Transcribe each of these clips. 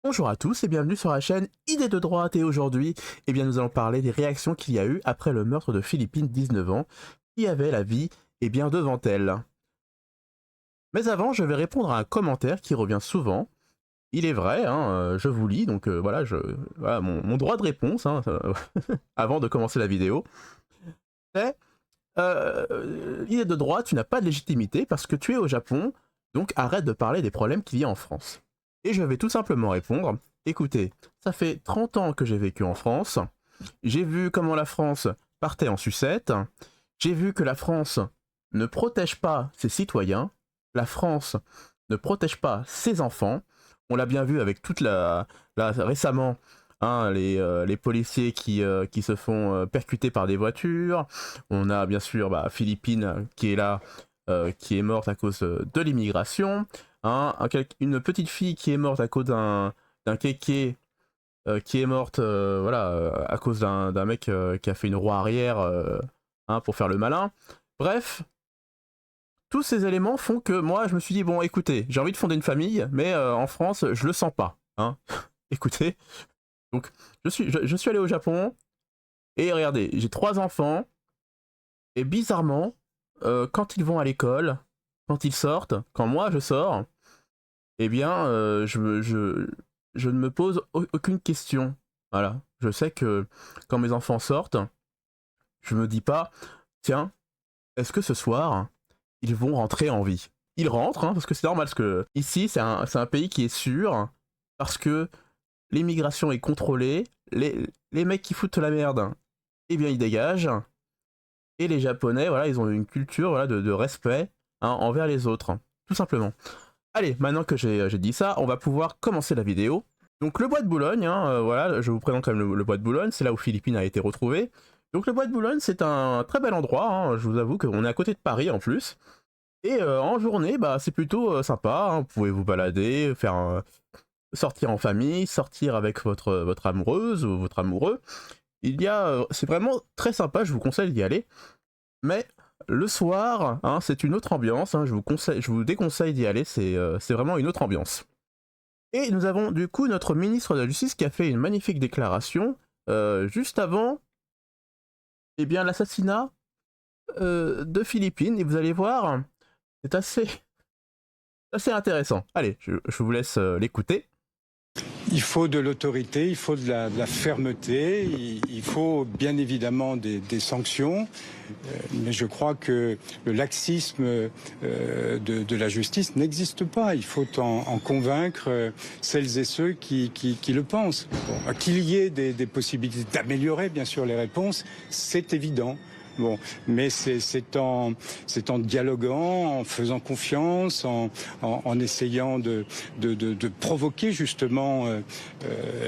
Bonjour à tous et bienvenue sur la chaîne Idées de droite et aujourd'hui, nous allons parler des réactions qu'il y a eu après le meurtre de Philippine, 19 ans, qui avait la vie devant elle. Mais avant, je vais répondre à un commentaire qui revient souvent. Il est vrai, je vous lis, donc voilà mon droit de réponse avant de commencer la vidéo. C'est Idées de droite, tu n'as pas de légitimité parce que tu es au Japon, donc arrête de parler des problèmes qu'il y a en France. Et je vais tout simplement répondre, écoutez, ça fait 30 ans que j'ai vécu en France, j'ai vu comment la France partait en sucette, j'ai vu que la France ne protège pas ses citoyens, la France ne protège pas ses enfants, on l'a bien vu avec récemment, les policiers qui se font percuter par des voitures, on a bien sûr Philippine qui est là, qui est morte à cause de l'immigration, une petite fille qui est morte à cause d'un kéké qui est morte à cause d'un mec qui a fait une roue arrière pour faire le malin. Bref, tous ces éléments font que moi je me suis dit bon écoutez, j'ai envie de fonder une famille, mais en France je le sens pas. Écoutez, donc je suis allé au Japon et regardez, j'ai 3 enfants et bizarrement, quand ils vont à l'école, quand ils sortent, quand moi je sors, eh bien, je ne me pose aucune question. Voilà. Je sais que quand mes enfants sortent, je me dis pas, tiens, est-ce que ce soir, ils vont rentrer en vie? Ils rentrent, parce que c'est normal, parce que ici, c'est un pays qui est sûr, parce que l'immigration est contrôlée, les mecs qui foutent la merde, eh bien, ils dégagent, et les Japonais, voilà, ils ont une culture de respect envers les autres, tout simplement. Allez, maintenant que j'ai dit ça, on va pouvoir commencer la vidéo. Donc le bois de Boulogne, voilà, je vous présente quand même le bois de Boulogne, c'est là où Philippine a été retrouvée. Donc le bois de Boulogne, c'est un très bel endroit, je vous avoue qu'on est à côté de Paris en plus. Et en journée, c'est plutôt sympa, vous pouvez vous balader, sortir en famille, sortir avec votre amoureuse ou votre amoureux. C'est vraiment très sympa, je vous conseille d'y aller. Mais le soir, c'est une autre ambiance, je vous déconseille d'y aller, c'est vraiment une autre ambiance. Et nous avons du coup notre ministre de la Justice qui a fait une magnifique déclaration juste avant l'assassinat de Philippine, et vous allez voir, c'est assez intéressant. Allez, je vous laisse l'écouter. Il faut de l'autorité, il faut de la fermeté, il faut bien évidemment des sanctions, mais je crois que le laxisme de la justice n'existe pas. Il faut en convaincre celles et ceux qui le pensent. Bon, qu'il y ait des possibilités d'améliorer bien sûr les réponses, c'est évident. Bon, mais c'est en dialoguant, en faisant confiance, en essayant de provoquer justement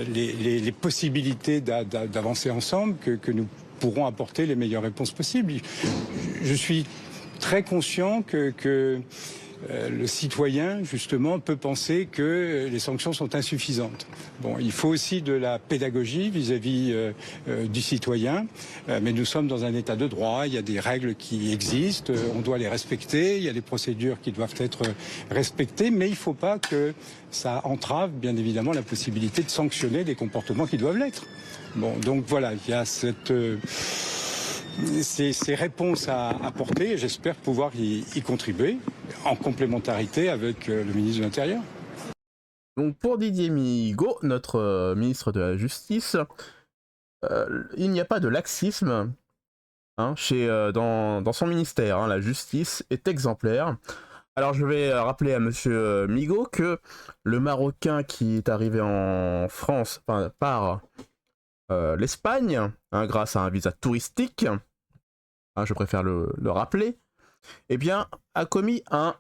les possibilités d'avancer ensemble que nous pourrons apporter les meilleures réponses possibles. Je suis très conscient que le citoyen, justement, peut penser que les sanctions sont insuffisantes. Bon, il faut aussi de la pédagogie vis-à-vis du citoyen, mais nous sommes dans un état de droit, il y a des règles qui existent, on doit les respecter, il y a des procédures qui doivent être respectées, mais il ne faut pas que ça entrave, bien évidemment, la possibilité de sanctionner des comportements qui doivent l'être. Bon, donc voilà, il y a ces réponses à apporter et j'espère pouvoir y contribuer en complémentarité avec le ministre de l'Intérieur. Donc pour Didier Migaud, notre ministre de la Justice, il n'y a pas de laxisme dans son ministère. La justice est exemplaire. Alors je vais rappeler à monsieur Migaud que le Marocain qui est arrivé en France par l'Espagne, grâce à un visa touristique, je préfère le rappeler, eh bien, a commis un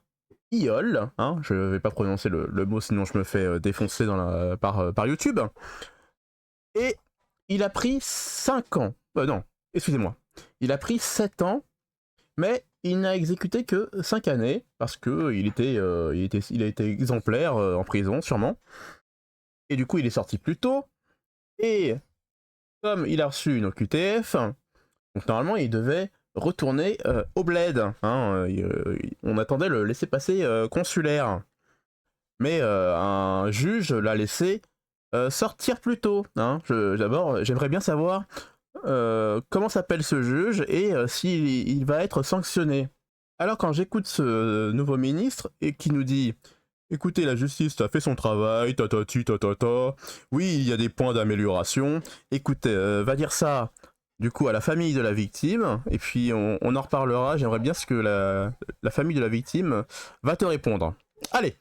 iol, je vais pas prononcer le mot sinon je me fais défoncer par YouTube, et il a pris 5 ans, non, excusez-moi, il a pris 7 ans, mais il n'a exécuté que 5 années, parce que il a été exemplaire en prison, sûrement, et du coup il est sorti plus tôt, et comme il a reçu une OQTF, donc normalement il devait retourner au bled. On attendait le laissez-passer consulaire. Mais un juge l'a laissé sortir plus tôt. Hein. D'abord, j'aimerais bien savoir comment s'appelle ce juge et s'il il va être sanctionné. Alors quand j'écoute ce nouveau ministre et qui nous dit écoutez, la justice a fait son travail, tatati tatata, oui, il y a des points d'amélioration, écoutez, va dire ça du coup à la famille de la victime, et puis on en reparlera, j'aimerais bien ce que la famille de la victime va te répondre. Allez,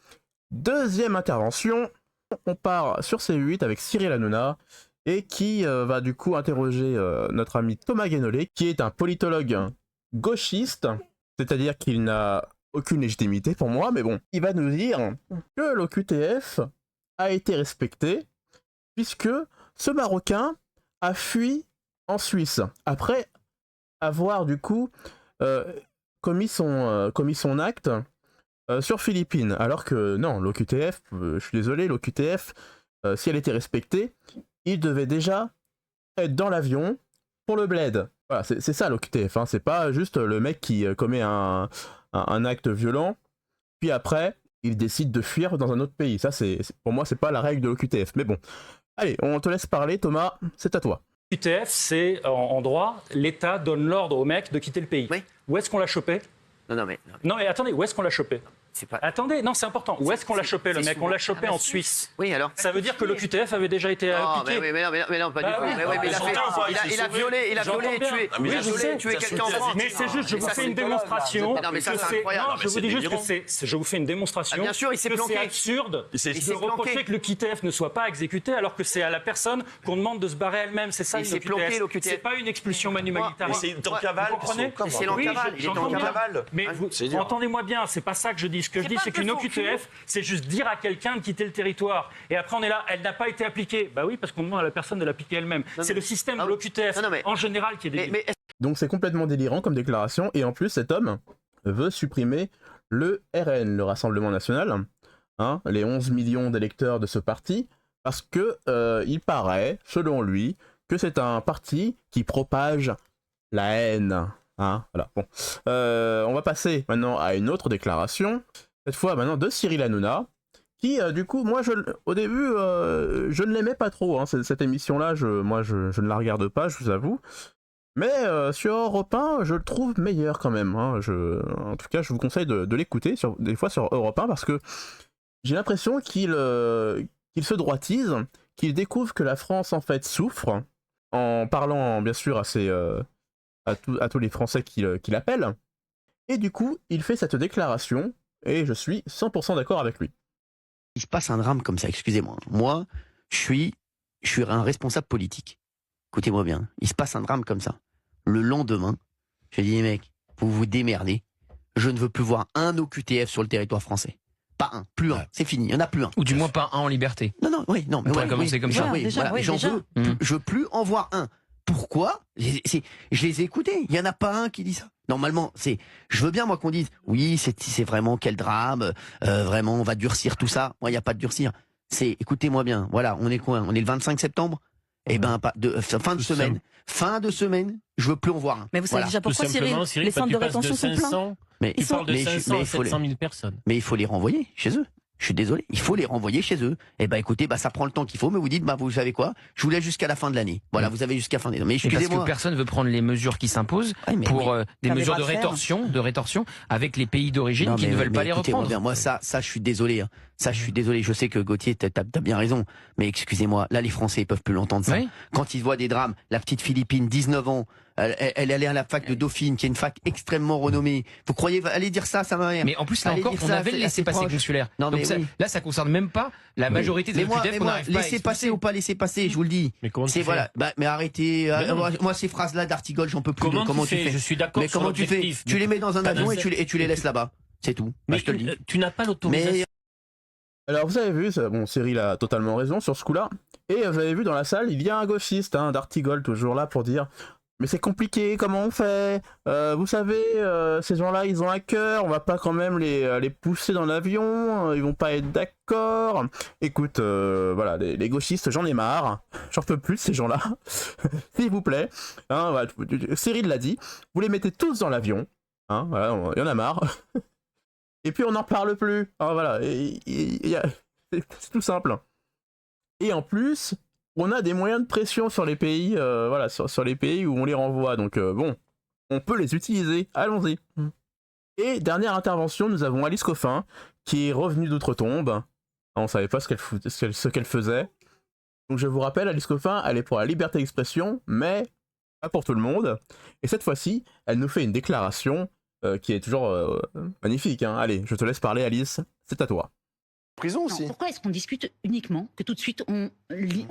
deuxième intervention, on part sur C8 avec Cyril Hanouna, et qui va du coup interroger notre ami Thomas Guénolé, qui est un politologue gauchiste, c'est-à-dire qu'il n'a aucune légitimité pour moi, mais bon, il va nous dire que l'OQTF a été respecté, puisque ce Marocain a fui en Suisse, après avoir du coup commis son acte sur Philippines, alors que non, l'OQTF, je suis désolé, l'OQTF, si elle était respectée, il devait déjà être dans l'avion pour le bled. Voilà, c'est ça l'OQTF, hein. C'est pas juste le mec qui commet un acte violent, puis après, il décide de fuir dans un autre pays. Ça, pour moi, c'est pas la règle de l'OQTF. Mais bon, allez, on te laisse parler, Thomas, c'est à toi. L'OQTF, c'est en droit, l'État donne l'ordre au mec de quitter le pays. Oui. Où est-ce qu'on l'a chopé ? Non, mais attendez, où est-ce qu'on l'a chopé ? c'est pas. Attendez, non, c'est important. Où est-ce qu'on l'a chopé, le mec ? On l'a chopé en Suisse. Oui, alors. Ça veut dire que l'OQTF avait déjà été appliqué. Mais non, pas du tout. Il a violé et tué quelqu'un en France. Mais c'est juste, je vous fais une démonstration. Non, mais ça, c'est incroyable. Non, je vous dis juste que je vous fais une démonstration. Bien sûr, il s'est planqué. C'est absurde de reprocher que l'OQTF ne soit pas exécuté alors que c'est à la personne qu'on demande de se barrer elle-même. C'est ça, l'OQTF. C'est pas une expulsion manu militari. C'est en cavale. Vous comprenez ? C'est en cavale. Il est en cavale. Mais entendez-moi bien, c'est pas ça que je dis. Ce que je dis, c'est qu'une OQTF, c'est juste dire à quelqu'un de quitter le territoire. Et après, on est là, elle n'a pas été appliquée. Bah oui, parce qu'on demande à la personne de l'appliquer elle-même. C'est le système de l'OQTF en général qui est débile. Donc c'est complètement délirant comme déclaration, et en plus, cet homme veut supprimer le RN, le Rassemblement National, hein, les 11 millions d'électeurs de ce parti, parce que il paraît, selon lui, que c'est un parti qui propage la haine. Hein, voilà. Bon. On va passer maintenant à une autre déclaration, cette fois maintenant de Cyril Hanouna, qui du coup, moi au début, je ne l'aimais pas trop, hein, cette émission-là, je ne la regarde pas, je vous avoue, mais sur Europe 1, je le trouve meilleur quand même, hein, en tout cas, je vous conseille de l'écouter, des fois sur Europe 1, parce que j'ai l'impression qu'il se droitise, qu'il découvre que la France en fait souffre, en parlant bien sûr à tous les Français qui l'appellent, et du coup, il fait cette déclaration, et je suis 100% d'accord avec lui. Il se passe un drame comme ça, excusez-moi. Moi, je suis un responsable politique. Écoutez-moi bien, il se passe un drame comme ça. Le lendemain, je dis, les mecs, vous vous démerdez. Je ne veux plus voir un OQTF sur le territoire français. Pas un, plus un, c'est fini, il n'y en a plus un. Ou du moins pas un en liberté. Non, mais on pourrait commencer comme ça. Je veux plus en voir un. Pourquoi ? Je les ai écoutés. Il n'y en a pas un qui dit ça. Normalement, je veux bien moi qu'on dise oui, c'est vraiment quel drame, vraiment on va durcir tout ça. Moi, il n'y a pas de durcir. Écoutez-moi bien. Voilà, on est quoi ? On est le 25 septembre. Eh ben, fin de semaine. Je veux plus en voir un. Mais vous savez déjà pourquoi, Cyril, les centres de rétention sont pleins. Il parle de 500 à 700 000 personnes. Mais il faut les renvoyer chez eux. Je suis désolé, il faut les renvoyer chez eux. Eh ben écoutez, ça prend le temps qu'il faut, mais vous dites, vous savez quoi ? Je vous laisse jusqu'à la fin de l'année. Voilà, vous avez jusqu'à la fin de l'année. Mais excusez-moi. Parce que personne veut prendre les mesures qui s'imposent pour des mesures de rétorsion avec les pays d'origine qui ne veulent pas les reprendre. Moi, ça, je suis désolé. Hein. Ça, je suis désolé. Je sais que Gauthier, t'as bien raison. Mais excusez-moi, là, les Français, ils peuvent plus l'entendre ça. Oui. Quand ils voient des drames, la petite Philippine, 19 ans, elle allait à la fac de Dauphine, qui est une fac extrêmement renommée. Vous croyez aller dire ça ma mère ? Mais en plus, là encore, on avait le laissez-passer consulaire. Donc là, ça concerne même pas la majorité des OQTF qu'on n'arrive pas à laisser passer ou pas laisser passer, je vous le dis. Mais comment tu fais ? Mais arrêtez. Moi, ces phrases-là d'Artigol, j'en peux plus. Comment tu fais ? Je suis d'accord sur l'objectif. Mais comment tu fais ? Tu les mets dans un avion et tu les laisses là-bas. C'est tout. Mais je te le dis. Tu n'as pas l'autorisation. Alors vous avez vu, Cyril a totalement raison sur ce coup-là, et vous avez vu dans la salle, il y a un gauchiste, d'Artigol, toujours là pour dire « Mais c'est compliqué, comment on fait ? Vous savez, ces gens-là, ils ont un cœur, on va pas quand même les pousser dans l'avion, ils vont pas être d'accord. Écoute, voilà, les gauchistes, j'en ai marre, j'en peux plus de ces gens-là, s'il vous plaît. Hein, voilà, Cyril l'a dit, vous les mettez tous dans l'avion, hein, voilà, il y en a marre. Et puis on n'en parle plus. Alors voilà, c'est tout simple. Et en plus, on a des moyens de pression sur les pays, voilà, sur les pays où on les renvoie. Donc bon, on peut les utiliser. Allons-y. Et dernière intervention, nous avons Alice Coffin, qui est revenue d'outre-tombe. On ne savait pas ce qu'elle faisait. Donc je vous rappelle, Alice Coffin, elle est pour la liberté d'expression, mais pas pour tout le monde. Et cette fois-ci, elle nous fait une déclaration qui est toujours magnifique. Hein. Allez, je te laisse parler, Alice. C'est à toi. Prison aussi. Non, pourquoi est-ce qu'on discute uniquement, que tout de suite on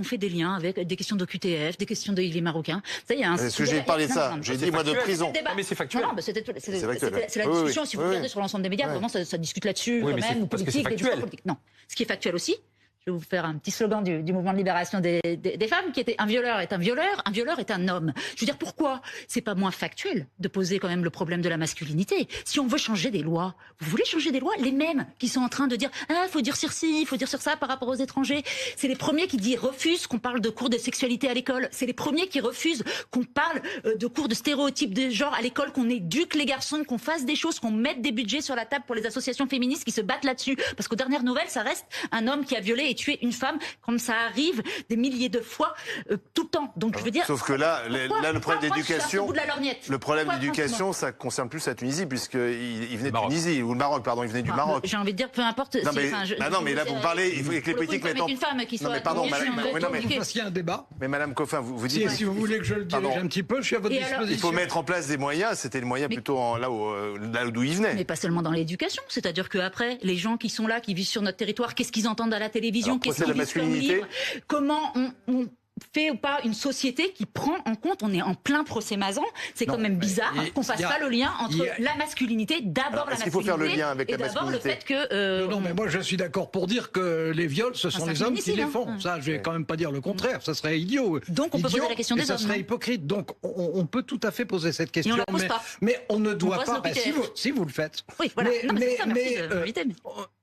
fait des liens avec des questions d'OQTF, des questions de les Marocains? Est-ce que j'ai parlé de ça? J'ai dit moi de prison. Mais c'est factuel. Non, c'est la discussion. Si vous regardez sur l'ensemble des médias, vraiment ça discute là-dessus, quand même, ou politique, des discours politiques. Non, ce qui est factuel aussi. Je vais vous faire un petit slogan du mouvement de libération des femmes, qui était: un violeur est un violeur est un homme. Je veux dire, pourquoi c'est pas moins factuel de poser quand même le problème de la masculinité? Si on veut changer des lois, vous voulez changer des lois? Les mêmes qui sont en train de dire: ah, faut dire sur ci, faut dire sur ça par rapport aux étrangers. C'est les premiers qui refusent qu'on parle de cours de sexualité à l'école. C'est les premiers qui refusent qu'on parle de cours de stéréotypes de genre à l'école, qu'on éduque les garçons, qu'on fasse des choses, qu'on mette des budgets sur la table pour les associations féministes qui se battent là-dessus. Parce qu'aux dernières nouvelles, ça reste un homme qui a violé et tuer une femme, comme ça arrive des milliers de fois tout le temps. Donc je veux dire. Sauf que là, le problème d'éducation, ça concerne plus la Tunisie, puisqu'il venait de Tunisie ou le Maroc, pardon, il venait du Maroc. J'ai envie de dire, peu importe. Non mais là vous parlez, il faut que les politiques mettent en. Une femme qui soit. Non mais pardon, parce qu'il y a un débat. Mais Madame Coffin, vous dites. Si vous voulez que je le dirige un petit peu, je suis à votre disposition. Il faut mettre en place des moyens. C'était le moyen plutôt là d'où il venait. Mais pas seulement dans l'éducation. C'est-à-dire que après, les gens qui sont là, qui vivent sur notre territoire, qu'est-ce qu'ils entendent à la télévision? La masculinité. Comment on fait ou pas une société qui prend en compte, on est en plein procès Mazan, c'est quand même bizarre qu'on fasse pas le lien entre la masculinité, d'abord la masculinité, qu'il faut faire le lien avec la d'abord le fait que... non, mais moi je suis d'accord pour dire que les viols, ce sont les hommes qui les font. Ça, je vais quand même pas dire le contraire, ça serait idiot. Donc on peut poser la question des hommes. Ça serait hypocrite, donc on peut tout à fait poser cette question. Et on la pose pas. Mais on ne doit pas, si vous le faites. Oui, voilà.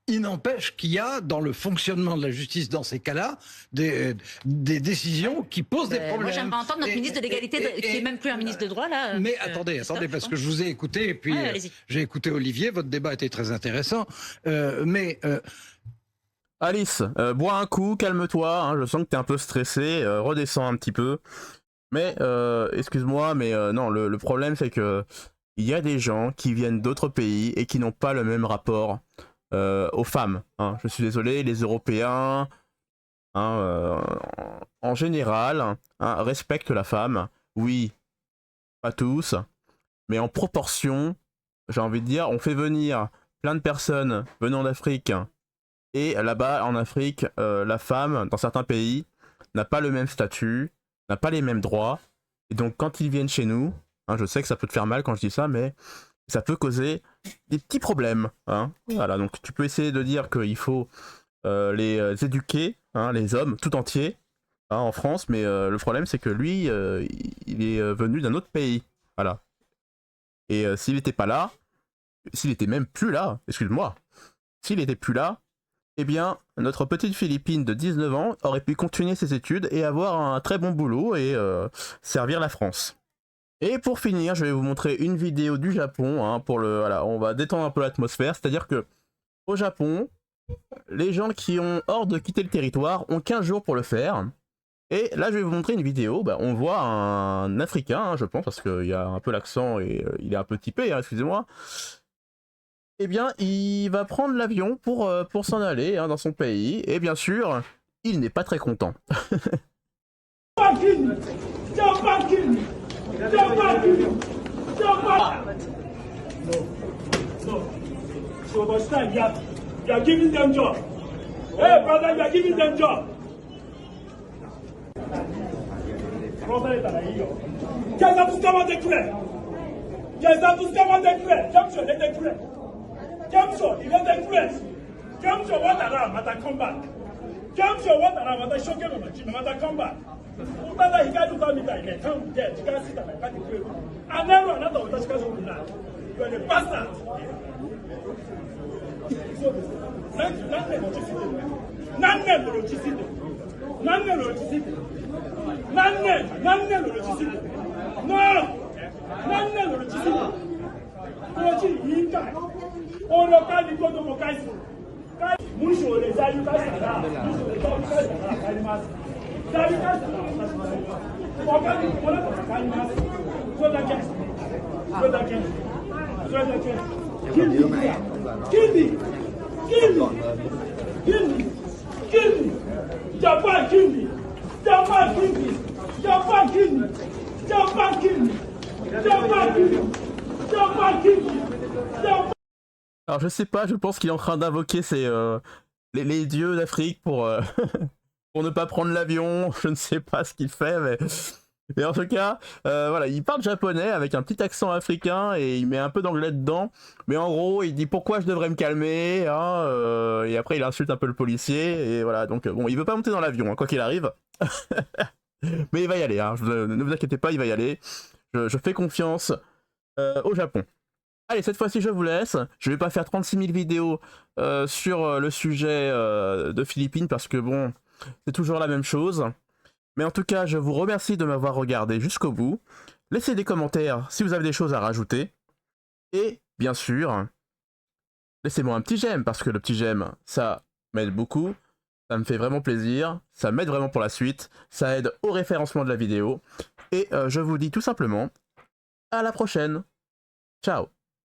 Il n'empêche qu'il y a dans le fonctionnement de la justice dans ces cas-là des décisions qui posent des problèmes. Moi j'aimerais entendre notre ministre de l'égalité qui est même plus un ministre de droit là. Mais attendez parce que je vous ai écouté et puis j'ai écouté Olivier, votre débat était très intéressant. Alice, bois un coup, calme-toi, hein, je sens que t'es un peu stressé, redescends un petit peu. Mais excuse-moi, mais non, le problème c'est que il y a des gens qui viennent d'autres pays et qui n'ont pas le même rapport aux femmes. Hein. Je suis désolé, les Européens, en général, respectent la femme. Oui, pas tous, mais en proportion, j'ai envie de dire, on fait venir plein de personnes venant d'Afrique. Et là-bas, en Afrique, la femme, dans certains pays, n'a pas le même statut, n'a pas les mêmes droits. Et donc, quand ils viennent chez nous, je sais que ça peut te faire mal quand je dis ça, mais ça peut causer des petits problèmes. Voilà, donc tu peux essayer de dire qu'il faut les éduquer, les hommes tout entiers, en France, mais le problème c'est que lui, il est venu d'un autre pays. Voilà. Et s'il n'était pas là, s'il était même plus là, excuse-moi, s'il était plus là, eh bien, notre petite Philippine de 19 ans aurait pu continuer ses études et avoir un très bon boulot et servir la France. Et pour finir, je vais vous montrer une vidéo du Japon, voilà, on va détendre un peu l'atmosphère, c'est-à-dire que au Japon, les gens qui ont hors de quitter le territoire ont 15 jours pour le faire. Et là, je vais vous montrer une vidéo, on voit un Africain, je pense, parce qu'il y a un peu l'accent et il est un peu typé, excusez-moi. Eh bien, il va prendre l'avion pour s'en aller dans son pays, et bien sûr, il n'est pas très content. You are giving them job. Hey, brother, you are giving them job. Qu'est-ce que vous avez déclaré? Qu'est-ce que vous avez déclaré? Qu'est-ce que vous avez déclaré? Qu'est-ce que vous avez déclaré? Qu'est-ce que vous avez combat? Qu'est-ce que vous avez choqué le match? Vous avez combat. Vous avez dit que vous avez mis les temps de guerre. Tu as dit que vous avez dit que vous avez dit que vous avez dit you are the bastard. Alors je sais pas, je pense qu'il est en train d'invoquer les dieux d'Afrique pour, pour ne pas prendre l'avion. Je ne sais pas ce qu'il fait, mais en tout cas, voilà, il parle japonais avec un petit accent africain et il met un peu d'anglais dedans. Mais en gros, il dit pourquoi je devrais me calmer, hein, et après il insulte un peu le policier, et voilà. Donc bon, il veut pas monter dans l'avion, hein, quoi qu'il arrive. Mais il va y aller, hein, ne vous inquiétez pas, il va y aller. Je fais confiance au Japon. Allez, cette fois-ci, je vous laisse. Je vais pas faire 36 000 vidéos sur le sujet de Philippines parce que bon, c'est toujours la même chose. Mais en tout cas, je vous remercie de m'avoir regardé jusqu'au bout. Laissez des commentaires si vous avez des choses à rajouter. Et bien sûr, laissez-moi un petit j'aime parce que le petit j'aime, ça m'aide beaucoup. Ça me fait vraiment plaisir. Ça m'aide vraiment pour la suite. Ça aide au référencement de la vidéo. Et je vous dis tout simplement à la prochaine. Ciao.